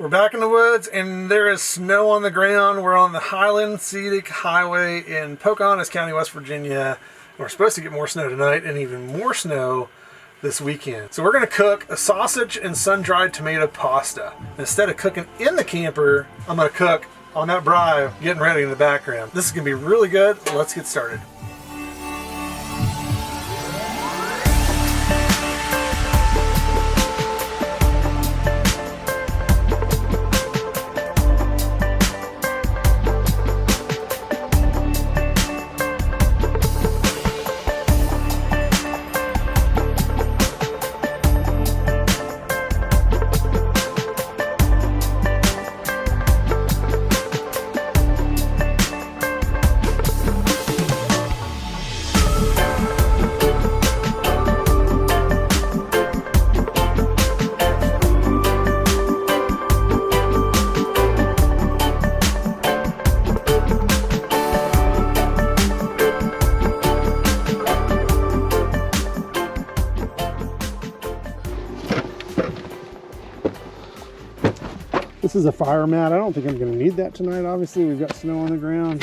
We're back in the woods and there is snow on the ground. We're on the Highland Scenic Highway in Pocahontas County, West Virginia. We're supposed to get more snow tonight and even more snow this weekend. So we're going to cook a sausage and sun-dried tomato pasta. Instead of cooking in the camper, I'm going to cook on that braai getting ready in the background. This is going to be really good. Let's get started. This is a fire mat. I don't think I'm going to need that tonight. Obviously, we've got snow on the ground.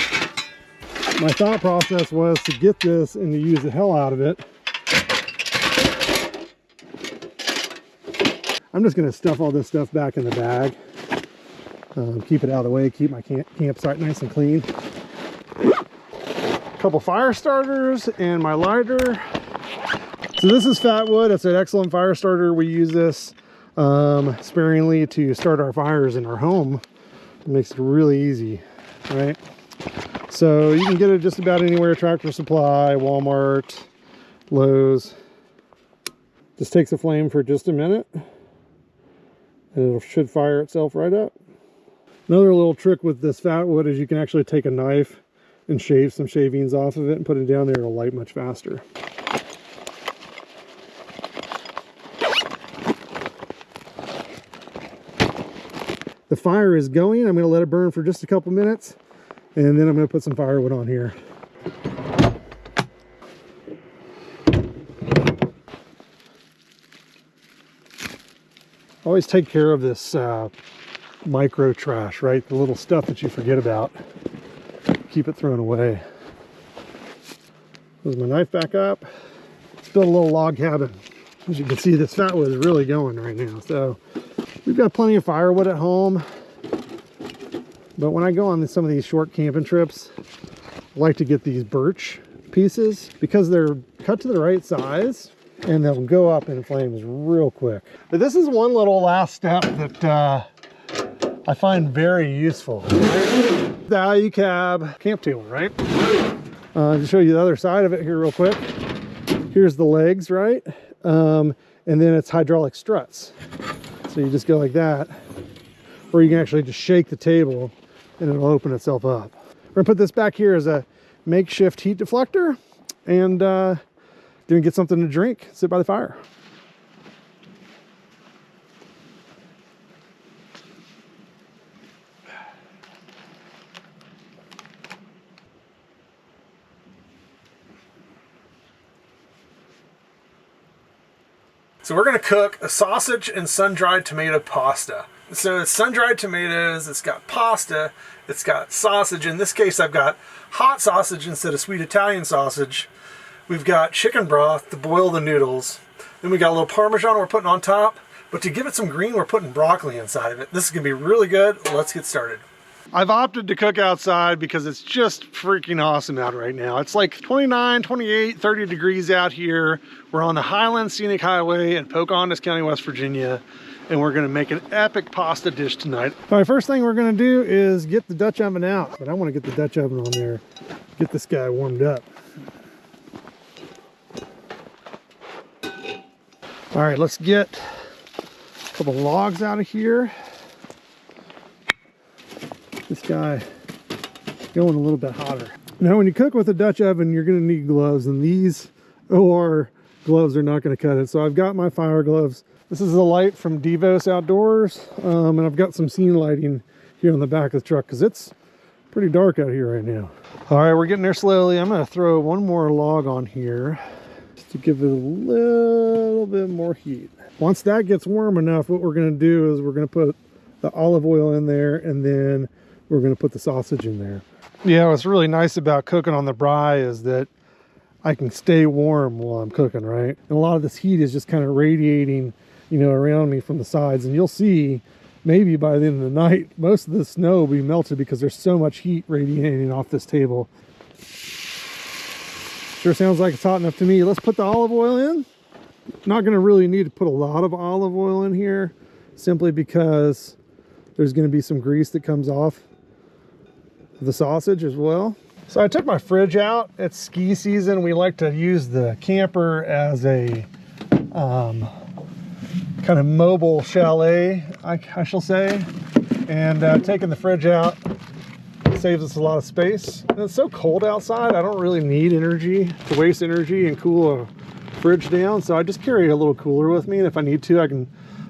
My thought process was to get this and to use the hell out of it. I'm just going to stuff all this stuff back in the bag. Keep it out of the way. Keep my campsite nice and clean. A couple fire starters and my lighter. So this is fat wood. It's an excellent fire starter. We use this sparingly to start our fires in our home. It makes it really easy, right? So you can get it just about anywhere, Tractor Supply, Walmart, Lowe's. This takes a flame for just a minute and it should fire itself right up. Another little trick with this fat wood is you can actually take a knife and shave some shavings off of it and put it down there. It'll light much faster. The fire is going. I'm going to let it burn for just a couple minutes and then I'm going to put some firewood on here. Always take care of this micro trash, right? The little stuff that you forget about. Keep it thrown away. Put my knife back up. Let's build a little log cabin. As you can see, this fat wood is really going right now. So we've got plenty of firewood at home, but when I go on some of these short camping trips, I like to get these birch pieces because they're cut to the right size and they'll go up in flames real quick. But this is one little last step that I find very useful. The IU-cab camp table, right? To show you the other side of it here real quick. Here's the legs, right? And then it's hydraulic struts. So you just go like that, or you can actually just shake the table and it'll open itself up. We're gonna put this back here as a makeshift heat deflector and gonna get something to drink, sit by the fire. So we're going to cook a sausage and sun-dried tomato pasta. So it's sun-dried tomatoes, it's got pasta, it's got sausage. In this case, I've got hot sausage instead of sweet Italian sausage. We've got chicken broth to boil the noodles. Then we got a little Parmesan we're putting on top. But to give it some green, we're putting broccoli inside of it. This is going to be really good. Let's get started. I've opted to cook outside because it's just freaking awesome out right now. It's like 29, 28, 30 degrees out here. We're on the Highland Scenic Highway in Pocahontas County, West Virginia, and we're gonna make an epic pasta dish tonight. All right, first thing we're gonna do is get the Dutch oven out, but I wanna get the Dutch oven on there, get this guy warmed up. All right, let's get a couple logs out of here. This guy going a little bit hotter. Now when you cook with a Dutch oven, you're going to need gloves, and these OR gloves are not going to cut it. So I've got my fire gloves. This is a light from Tbsp Outdoors, and I've got some scene lighting here on the back of the truck because it's pretty dark out here right now. All right, we're getting there slowly. I'm going to throw one more log on here just to give it a little bit more heat. Once that gets warm enough, what we're going to do is we're going to put the olive oil in there, and then we're going to put the sausage in there. Yeah, what's really nice about cooking on the braai is that I can stay warm while I'm cooking, right? And a lot of this heat is just kind of radiating, you know, around me from the sides. And you'll see, maybe by the end of the night, most of the snow will be melted because there's so much heat radiating off this table. Sure sounds like it's hot enough to me. Let's put the olive oil in. Not going to really need to put a lot of olive oil in here, simply because there's going to be some grease that comes off the sausage as well. So I took my fridge out. It's ski season. We like to use the camper as a kind of mobile chalet, I shall say. And taking the fridge out saves us a lot of space. And it's so cold outside, I don't really need energy to waste energy and cool a fridge down. So I just carry a little cooler with me. And if I need to, I can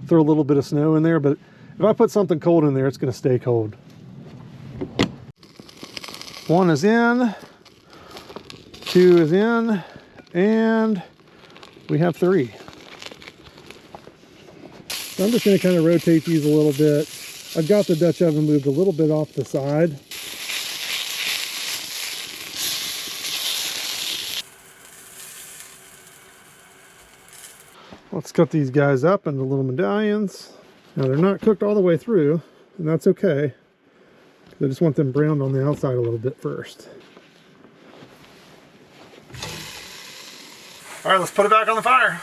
throw a little bit of snow in there. But if I put something cold in there, it's going to stay cold. One is in, two is in, and we have three. So I'm just going to kind of rotate these a little bit. I've got the Dutch oven moved a little bit off the side. Let's cut these guys up into little medallions. Now they're not cooked all the way through, and that's okay. I just want them browned on the outside a little bit first. All right, let's put it back on the fire.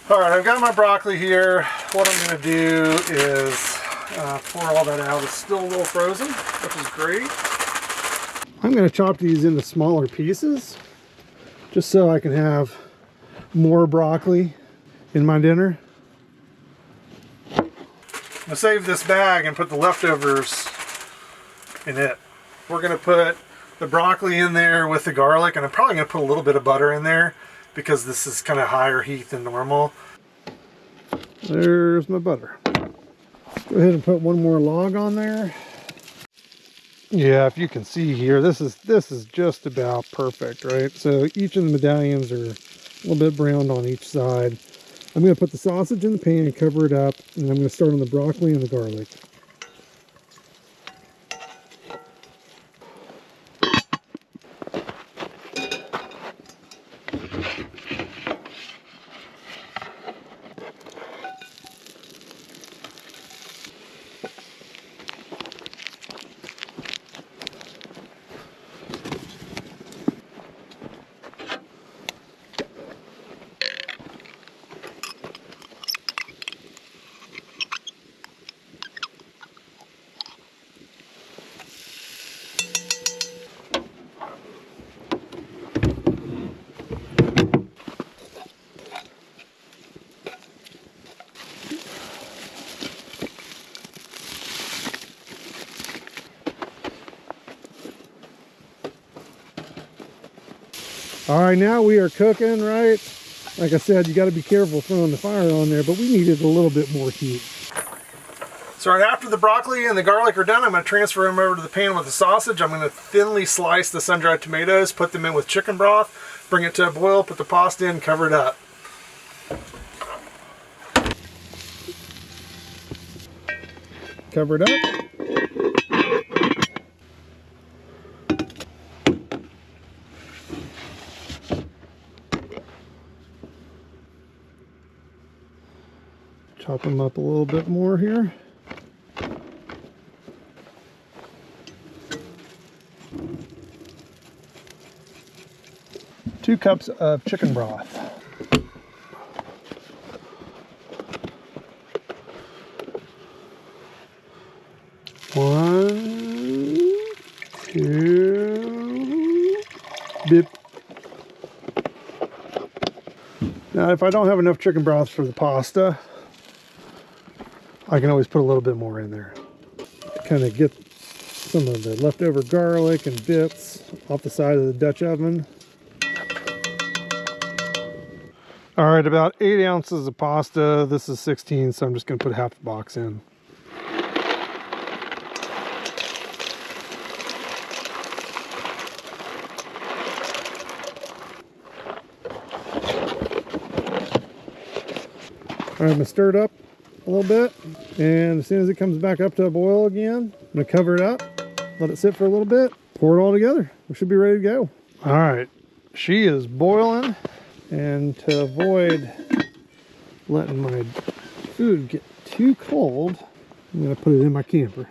All right, I've got my broccoli here. What I'm going to do is pour all that out. It's still a little frozen, which is great. I'm going to chop these into smaller pieces just so I can have more broccoli in my dinner. I'm going to save this bag and put the leftovers in it. We're going to put the broccoli in there with the garlic, and I'm probably going to put a little bit of butter in there because this is kind of higher heat than normal. There's my butter. Go ahead and put one more log on there. Yeah, if you can see here, this is just about perfect, right? So each of the medallions are a little bit browned on each side. I'm going to put the sausage in the pan and cover it up, and I'm going to start on the broccoli and the garlic. All right, now we are cooking, right? Like I said, you got to be careful throwing the fire on there, but we needed a little bit more heat. So right after the broccoli and the garlic are done, I'm going to transfer them over to the pan with the sausage. I'm going to thinly slice the sun-dried tomatoes, put them in with chicken broth, bring it to a boil, put the pasta in, cover it up. Cover it up. Chop them up a little bit more here. Two cups of chicken broth. One, two, bip. Now, if I don't have enough chicken broth for the pasta, I can always put a little bit more in there. Kind of get some of the leftover garlic and bits off the side of the Dutch oven. All right, about 8 ounces of pasta. This is 16, so I'm just going to put half a box in. I'm gonna stir it up a little bit, and as soon as it comes back up to a boil again, I'm gonna cover it up, let it sit for a little bit, pour it all together. We should be ready to go. All right, she is boiling, and to avoid letting my food get too cold, I'm gonna put it in my camper.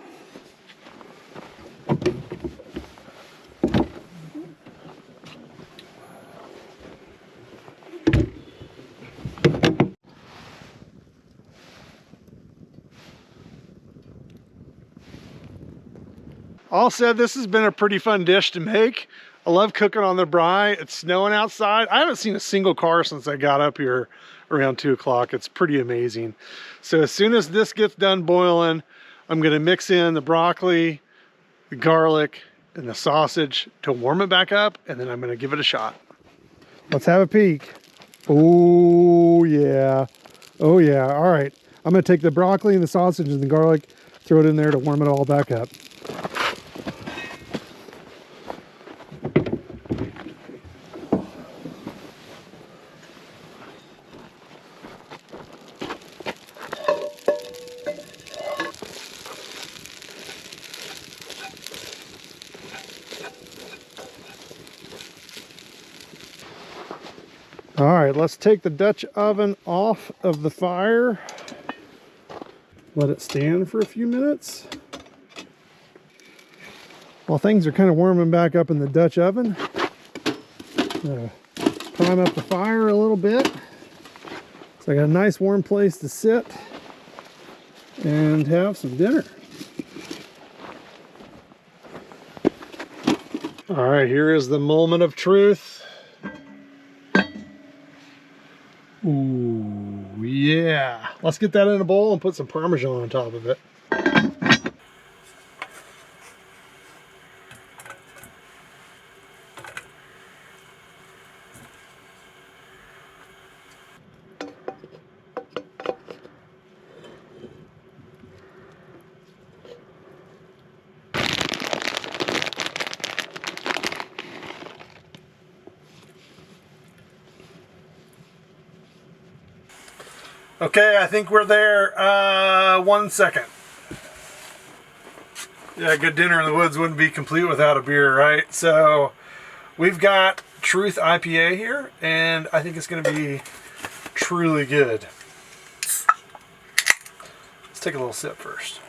All said, this has been a pretty fun dish to make. I love cooking on the braai. It's snowing outside. I haven't seen a single car since I got up here around 2 o'clock. It's pretty amazing. So as soon as this gets done boiling, I'm gonna mix in the broccoli, the garlic, and the sausage to warm it back up, and then I'm gonna give it a shot. Let's have a peek. Oh yeah. Oh yeah, all right. I'm gonna take the broccoli and the sausage and the garlic, throw it in there to warm it all back up. All right, let's take the Dutch oven off of the fire. Let it stand for a few minutes. While things are kind of warming back up in the Dutch oven, prime up the fire a little bit. So I got a nice warm place to sit and have some dinner. All right, here is the moment of truth. Ooh, yeah. Let's get that in a bowl and put some Parmesan on top of it. Okay, I think we're there. 1 second. Yeah, good dinner in the woods wouldn't be complete without a beer, right? So we've got Truth IPA here, and I think it's going to be truly good. Let's take a little sip first.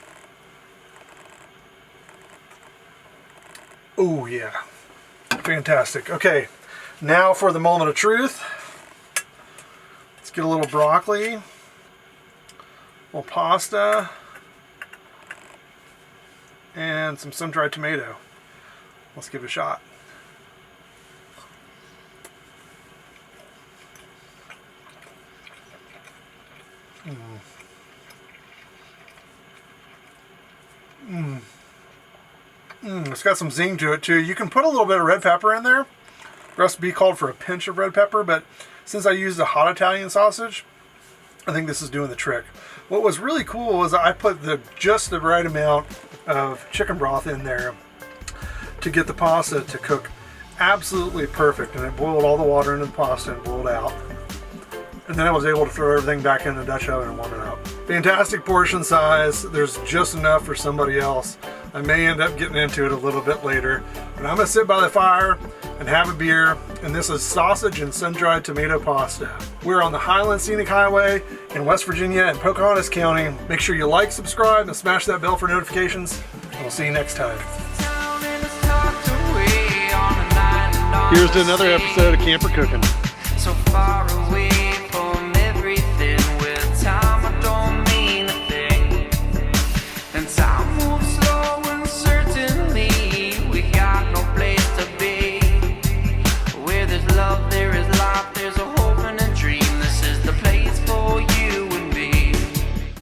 Oh yeah, fantastic. Okay, now for the moment of truth. Let's get a little broccoli. Little pasta, and some sun-dried tomato. Let's give it a shot. It's got some zing to it too. You can put a little bit of red pepper in there. The recipe called for a pinch of red pepper, but since I used a hot Italian sausage, I think this is doing the trick. What was really cool was I put just the right amount of chicken broth in there to get the pasta to cook absolutely perfect, and it boiled all the water into the pasta and boiled out. And then I was able to throw everything back in the Dutch oven and warm it up. Fantastic portion size. There's just enough for somebody else. I may end up getting into it a little bit later, but I'm gonna sit by the fire and have a beer, and this is sausage and sun-dried tomato pasta. We're on the Highland Scenic Highway in West Virginia and Pocahontas County. Make sure you like, subscribe, and smash that bell for notifications, and we'll see you next time. Here's to another episode of Camper Cooking. So far away.